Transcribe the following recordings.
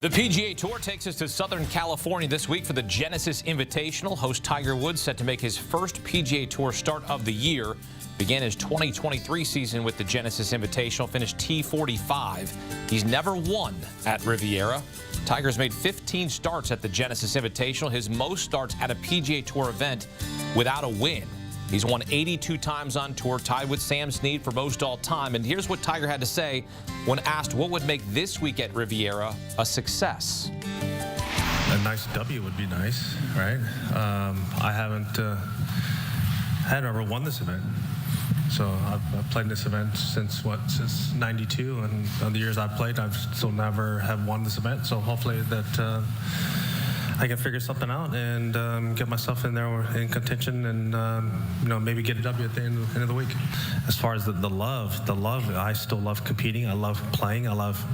The PGA Tour takes us to Southern California this week for the Genesis Invitational. Host Tiger Woods set to make his first PGA Tour start of the year. Began his 2023 season with the Genesis Invitational, finished T45. He's never won at Riviera. Tiger's made 15 starts at the Genesis Invitational, his most starts at a PGA Tour event without a win. He's won 82 times on tour, tied with Sam Snead for most all time. And here's what Tiger had to say when asked what would make this week at Riviera a success. A nice W would be nice, right? I haven't ever won this event. So I've played this event since '92, and on the years I've played, I've still never have won this event. So hopefully that I can figure something out and get myself in there in contention, and maybe get a W at the end of the week. As far as the love, I still love competing. I love playing. I love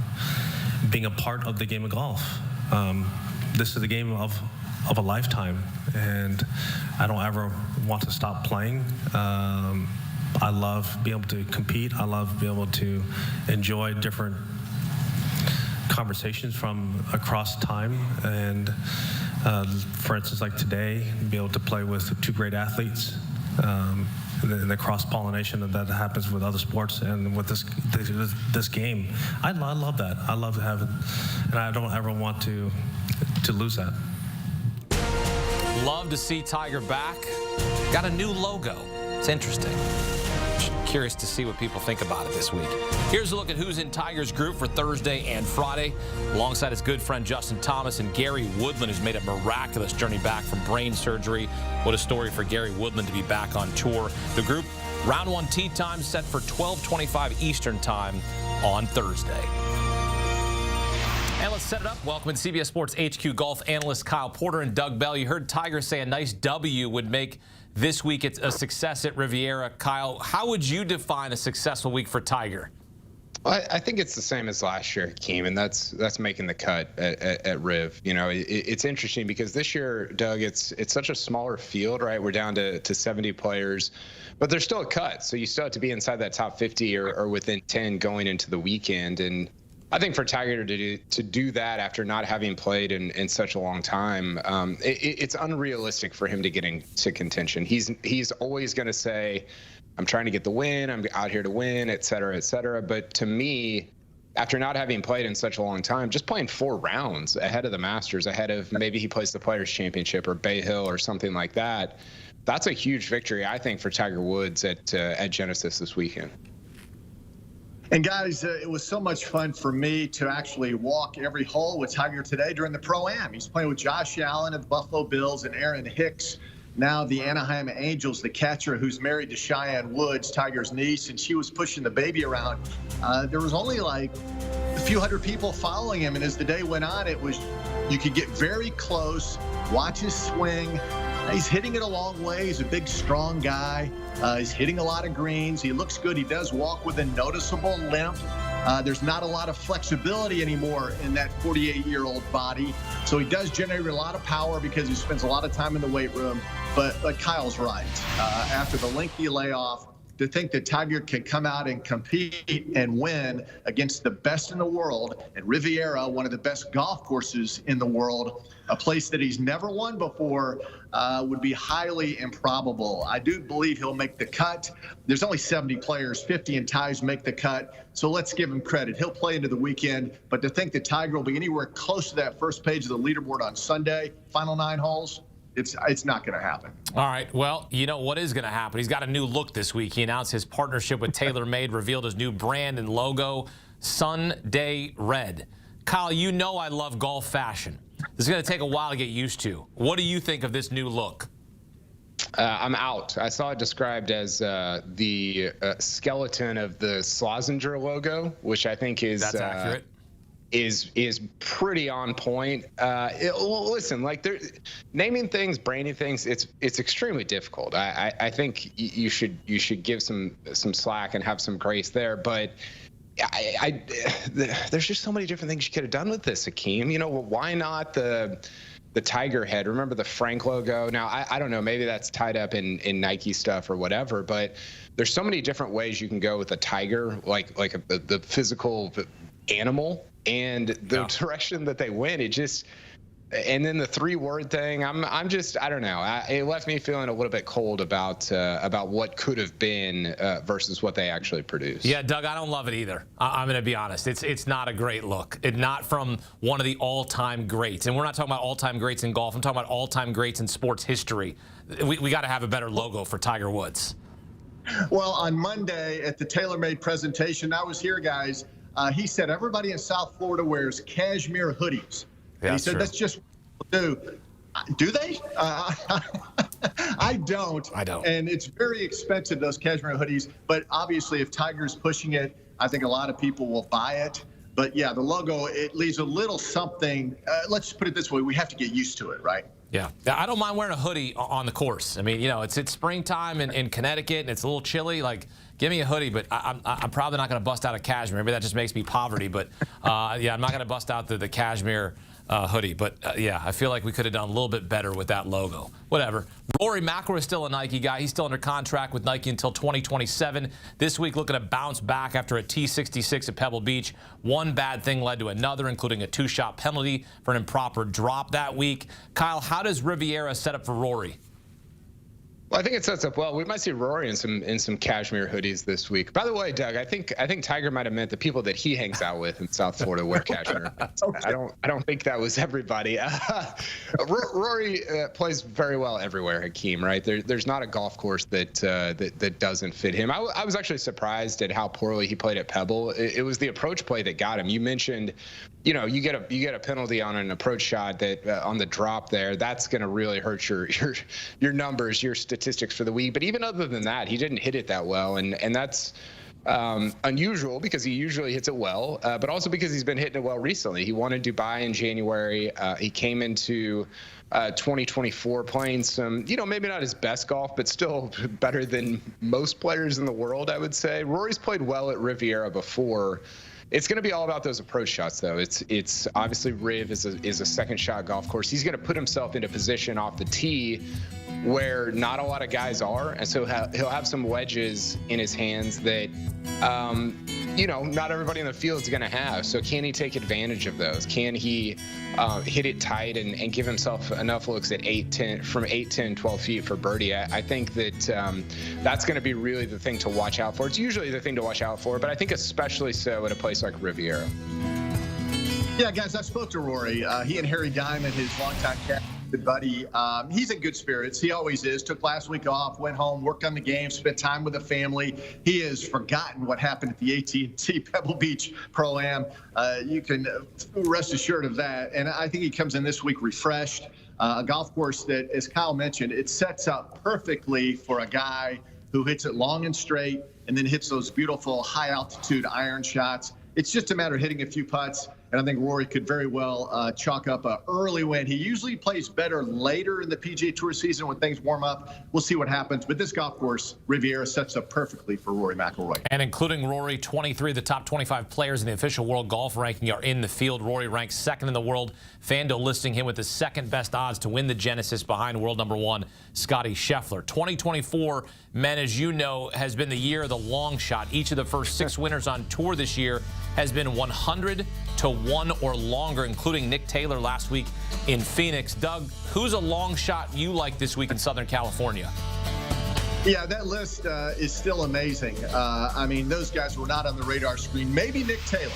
being a part of the game of golf. This is the game of a lifetime, and I don't ever want to stop playing. I love being able to compete. I love being able to enjoy different conversations from across time, and for instance, like today, be able to play with two great athletes, and the cross-pollination that happens with other sports and with this game. I love that. I love having, and I don't ever want to lose that. Love to see Tiger back. Got a new logo. It's interesting. Curious to see what people think about it this week. Here's a look at who's in Tiger's group for Thursday and Friday, alongside his good friend Justin Thomas and Gary Woodland, who's made a miraculous journey back from brain surgery. What a story for Gary Woodland to be back on tour. The group, round one tee time set for 12:25 Eastern time on Thursday. And let's set it up. Welcome to CBS Sports HQ golf analysts Kyle Porter and Doug Bell. You heard Tiger say a nice W would make this week it's a success at Riviera. Kyle, how would you define a successful week for Tiger? Well, I think it's the same as last year, Keem, and that's making the cut at Riv. It's interesting because this year, Doug, it's such a smaller field, right? We're down to 70 players, but there's still a cut, so you still have to be inside that top 50 or within 10 going into the weekend. And I think for Tiger to do that after not having played in such a long time, it's unrealistic for him to get into contention. He's always going to say, I'm trying to get the win, I'm out here to win, et cetera, et cetera. But to me, after not having played in such a long time, just playing 4 rounds ahead of the Masters, ahead of maybe he plays the Players Championship or Bay Hill or something like that, that's a huge victory, I think, for Tiger Woods at Genesis this weekend. And guys, it was so much fun for me to actually walk every hole with Tiger today during the Pro-Am. He's playing with Josh Allen of the Buffalo Bills and Aaron Hicks, now the Anaheim Angels, the catcher who's married to Cheyenne Woods, Tiger's niece, and she was pushing the baby around. There was only like a few hundred people following him, and as the day went on, you could get very close, watch his swing. He's hitting it a long way. He's a big, strong guy. He's hitting a lot of greens. He looks good. He does walk with a noticeable limp. There's not a lot of flexibility anymore in that 48-year-old body. So he does generate a lot of power because he spends a lot of time in the weight room. But Kyle's right. After the lengthy layoff, to think that Tiger can come out and compete and win against the best in the world at Riviera, one of the best golf courses in the world, a place that he's never won before, would be highly improbable. I do believe he'll make the cut. There's only 70 players, 50 in ties make the cut, so let's give him credit. He'll play into the weekend, but to think that Tiger will be anywhere close to that first page of the leaderboard on Sunday, final 9 holes, it's not going to happen. All right. Well, you know what is going to happen? He's got a new look this week. He announced his partnership with TaylorMade, revealed his new brand and logo, Sunday Red. Kyle, you know I love golf fashion. This is going to take a while to get used to. What do you think of this new look? I'm out. I saw it described as the skeleton of the Slazenger logo, which I think is that's accurate. Is pretty on point. Listen, like naming things, branding things, it's extremely difficult. I think you should give some slack and have some grace there, but there's just so many different things you could have done with this, Akeem. Why not the Tiger head? Remember the Frank logo? Now I don't know, maybe that's tied up in Nike stuff or whatever, but there's so many different ways you can go with a tiger, like the physical animal, and the direction that they went, it just. And then the 3-word thing, I don't know. It left me feeling a little bit cold about what could have been versus what they actually produced. Yeah, Doug, I don't love it either. I'm going to be honest. It's not a great look. Not from one of the all-time greats. And we're not talking about all-time greats in golf. I'm talking about all-time greats in sports history. We got to have a better logo for Tiger Woods. Well, on Monday at the TaylorMade presentation, I was here, guys. He said everybody in South Florida wears cashmere hoodies. Yeah, he said true. that's just what people do. Do they? I don't. And it's very expensive, those cashmere hoodies. But obviously, if Tiger's pushing it, I think a lot of people will buy it. But yeah, the logo, it leaves a little something. Let's put it this way. We have to get used to it, right? Yeah, I don't mind wearing a hoodie on the course. I mean, it's springtime in Connecticut, and it's a little chilly. Like, give me a hoodie, but I'm probably not going to bust out a cashmere. Maybe that just makes me poverty. But, yeah, I'm not going to bust out the cashmere hoodie. But, yeah, I feel like we could have done a little bit better with that logo. Whatever. Rory McIlroy is still a Nike guy. He's still under contract with Nike until 2027. This week looking to bounce back after a T66 at Pebble Beach. One bad thing led to another, including a 2-shot penalty for an improper drop that week. Kyle, how does Riviera set up for Rory? Well, I think it sets up well. We might see Rory in some cashmere hoodies this week. By the way, Doug, I think Tiger might have meant the people that he hangs out with in South Florida wear cashmere. Okay. I don't think that was everybody. Rory plays very well everywhere, Hakeem. Right? There's not a golf course that doesn't fit him. I was actually surprised at how poorly he played at Pebble. It was the approach play that got him. You mentioned, you get a penalty on an approach shot that on the drop there. That's going to really hurt your numbers, your statistics for the week. But even other than that, he didn't hit it that well, and that's unusual because he usually hits it well, but also because he's been hitting it well recently. He won in Dubai in January. He came into 2024 playing some, maybe not his best golf, but still better than most players in the world, I would say. Rory's played well at Riviera before. It's going to be all about those approach shots, though. It's obviously Riv is a second shot golf course. He's going to put himself into position off the tee where not a lot of guys are, and so he'll have some wedges in his hands that not everybody in the field is going to have. So can he take advantage of those? Can he hit it tight and give himself enough looks at 8, 10, from 8, 10, 12 feet for birdie? I think that that's going to be really the thing to watch out for. It's usually the thing to watch out for, but I think especially so at a place like Riviera. Yeah, guys, I spoke to Rory. He and Harry Diamond, his longtime captain, good buddy. He's in good spirits. He always is. Took last week off, went home, worked on the game, spent time with the family. He has forgotten what happened at the AT&T Pebble Beach Pro-Am. You can rest assured of that. And I think he comes in this week refreshed. A golf course that, as Kyle mentioned, it sets up perfectly for a guy who hits it long and straight and then hits those beautiful high-altitude iron shots. It's just a matter of hitting a few putts. And I think Rory could very well chalk up an early win. He usually plays better later in the PGA Tour season when things warm up. We'll see what happens. But this golf course, Riviera, sets up perfectly for Rory McIlroy. And including Rory, 23 of the top 25 players in the official world golf ranking are in the field. Rory ranks second in the world. FanDuel listing him with the second best odds to win the Genesis behind world number 1, Scottie Scheffler. 2024, men, as you know, has been the year of the long shot. Each of the first 6 winners on tour this year has been 100 to 1 or longer, including Nick Taylor last week in Phoenix. Doug, who's a long shot you like this week in Southern California? Yeah, that list is still amazing. I mean, those guys were not on the radar screen. Maybe Nick Taylor,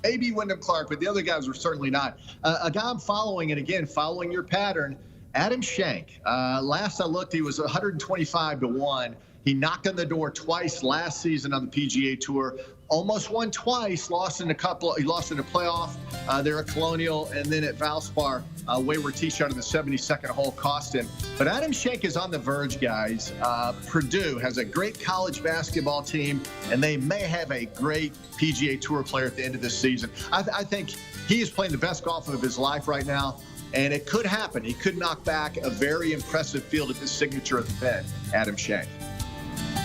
maybe Wyndham Clark, but the other guys were certainly not. A guy I'm following, and again, following your pattern, Adam Schenk. Last I looked, he was 125 to 1. He knocked on the door twice last season on the PGA Tour. Almost won twice, lost in a couple. He lost in a playoff there at Colonial, and then at Valspar, wayward tee shot in the 72nd hole cost him. But Adam Schenk is on the verge, guys. Purdue has a great college basketball team, and they may have a great PGA Tour player at the end of this season. I think he is playing the best golf of his life right now, and it could happen. He could knock back a very impressive field at the signature event, Adam Schenk.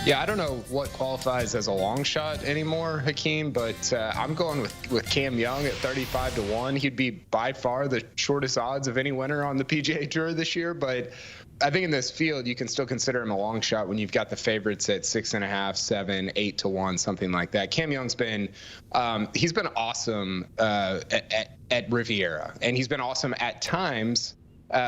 Yeah, I don't know what qualifies as a long shot anymore, Hakeem, but I'm going with Cam Young at 35 to 1. He'd be by far the shortest odds of any winner on the PGA Tour this year, but I think in this field, you can still consider him a long shot when you've got the favorites at 6.5, 7, 8 to 1, something like that. Cam Young's been, he's been awesome at Riviera, and he's been awesome at times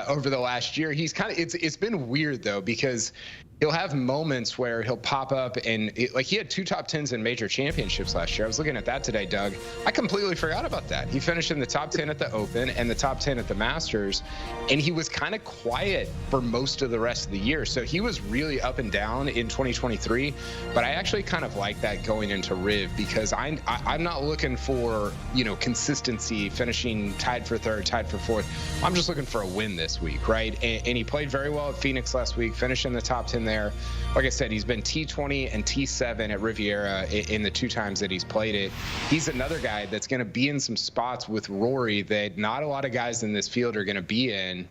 over the last year. He's kind of, it's been weird though, because he'll have moments where he'll pop up and like he had 2 top 10s in major championships last year. I was looking at that today, Doug. I completely forgot about that. He finished in the top 10 at the Open and the top 10 at the Masters, and he was kind of quiet for most of the rest of the year. So he was really up and down in 2023, but I actually kind of like that going into Riv, because I'm not looking for, consistency, finishing tied for 3rd, tied for 4th. I'm just looking for a win this week, right? And he played very well at Phoenix last week, finished in the top 10 there. Like I said, he's been T20 and T7 at Riviera in the 2 times that he's played it. He's another guy that's going to be in some spots with Rory that not a lot of guys in this field are going to be in.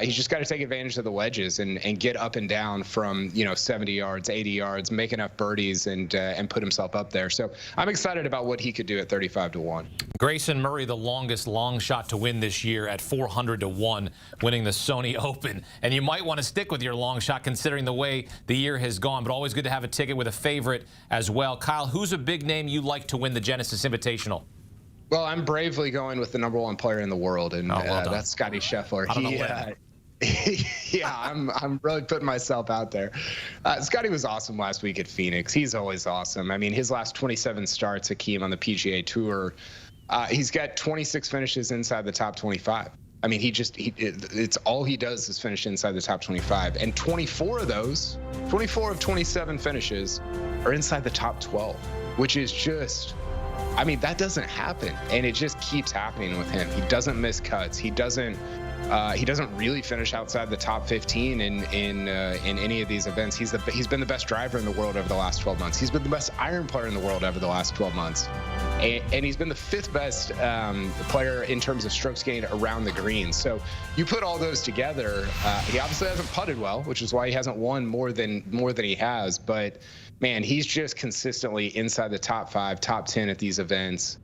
He's just got to take advantage of the wedges and get up and down from 70 yards, 80 yards, make enough birdies and put himself up there. So I'm excited about what he could do at 35 to 1. Grayson Murray, the longest long shot to win this year at 400 to 1, winning the Sony Open. And you might want to stick with your long shot considering the way the year has gone, but always good to have a ticket with a favorite as well. Kyle, who's a big name you like to win the Genesis Invitational? Well, I'm bravely going with the #1 player in the world, and that's Scotty Scheffler. I'm really putting myself out there. Scotty was awesome last week at Phoenix. He's always awesome. I mean, his last 27 starts, Hakeem, on the PGA Tour, he's got 26 finishes inside the top 25. I mean, it's all he does is finish inside the top 25. And 24 of 27 finishes are inside the top 12, which is just, I mean, that doesn't happen, and it just keeps happening with him. He doesn't miss cuts. He doesn't really finish outside the top 15 in any of these events. He's been the best driver in the world over the last 12 months. He's been the best iron player in the world over the last 12 months, and he's been the 5th best player in terms of strokes gained around the green. So you put all those together. He obviously hasn't putted well, which is why he hasn't won more than he has. But man, he's just consistently inside the top 5, top 10 at these events.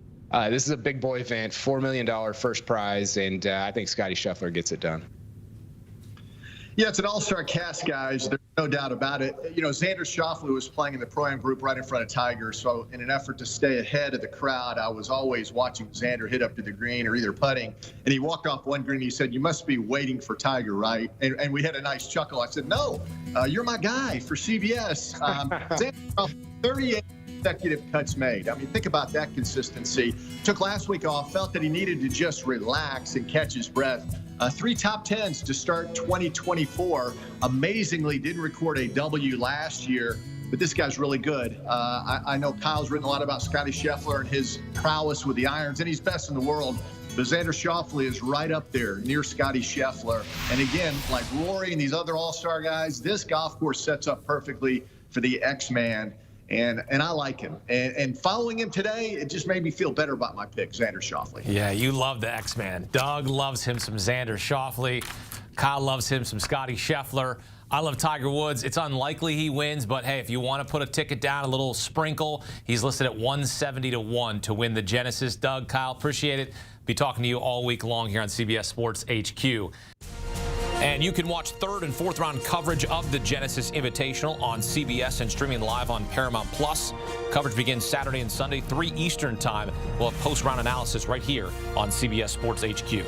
This is a big boy event, $4 million first prize, and I think Scotty Scheffler gets it done. Yeah, it's an all-star cast, guys. There's no doubt about it. Xander Schauffele was playing in the Pro-Am group right in front of Tiger, so in an effort to stay ahead of the crowd, I was always watching Xander hit up to the green or either putting, and he walked off one green and he said, "You must be waiting for Tiger, right?" And we had a nice chuckle. I said, "No, you're my guy for CBS." Xander Schauffele, 38 consecutive cuts made. I mean, think about that consistency. Took last week off, felt that he needed to just relax and catch his breath. 3 top 10s to start 2024. Amazingly, didn't record a W last year, but this guy's really good. I know Kyle's written a lot about Scotty Scheffler and his prowess with the irons, and he's best in the world. But Xander Schauffele is right up there near Scotty Scheffler. And again, like Rory and these other all-star guys, this golf course sets up perfectly for the X-Man. And I like him. And following him today, it just made me feel better about my pick, Xander Schauffele. Yeah, you love the X-Man. Doug loves him some Xander Schauffele. Kyle loves him some Scotty Scheffler. I love Tiger Woods. It's unlikely he wins, but hey, if you want to put a ticket down, a little sprinkle, he's listed at 170 to 1 to win the Genesis. Doug, Kyle, appreciate it. Be talking to you all week long here on CBS Sports HQ. And you can watch 3rd and 4th round coverage of the Genesis Invitational on CBS and streaming live on Paramount+. Coverage begins Saturday and Sunday, 3 Eastern time. We'll have post-round analysis right here on CBS Sports HQ.